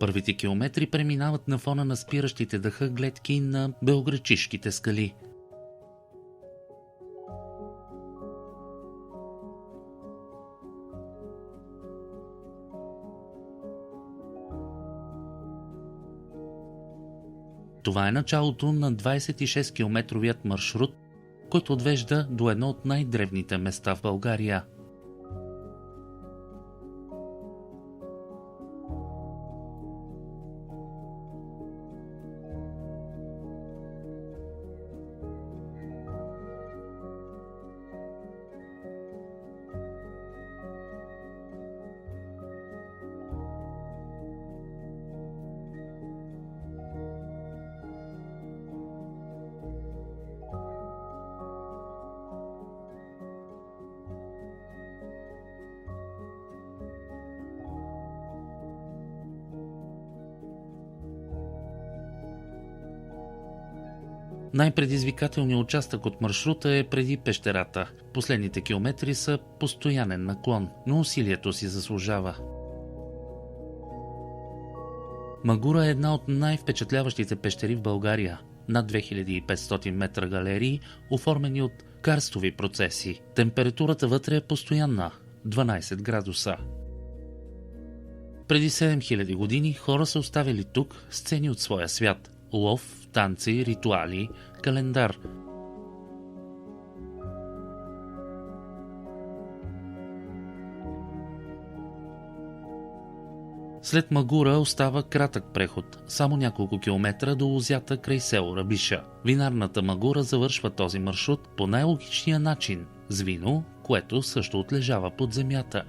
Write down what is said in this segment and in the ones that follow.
Първите километри преминават на фона на спиращите дъха гледки на белоградчишките скали. Това е началото на 26-километровият маршрут, който отвежда до едно от най-древните места в България. Най-предизвикателният участък от маршрута е преди пещерата. Последните километри са постоянен наклон, но усилието си заслужава. Магура е една от най-впечатляващите пещери в България. Над 2500 метра галерии, оформени от карстови процеси. Температурата вътре е постоянна – 12 градуса. Преди 7000 години хора са оставили тук сцени от своя свят – лов, танци, ритуали, календар. След Магура остава кратък преход, само няколко километра до Лозята край село Рабиша. Винарната Магура завършва този маршрут по най-логичния начин – с вино, което също отлежава под земята.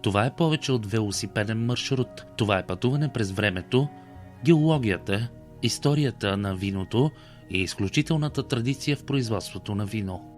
Това е повече от велосипеден маршрут. Това е пътуване през времето, геологията, историята на виното и изключителната традиция в производството на вино.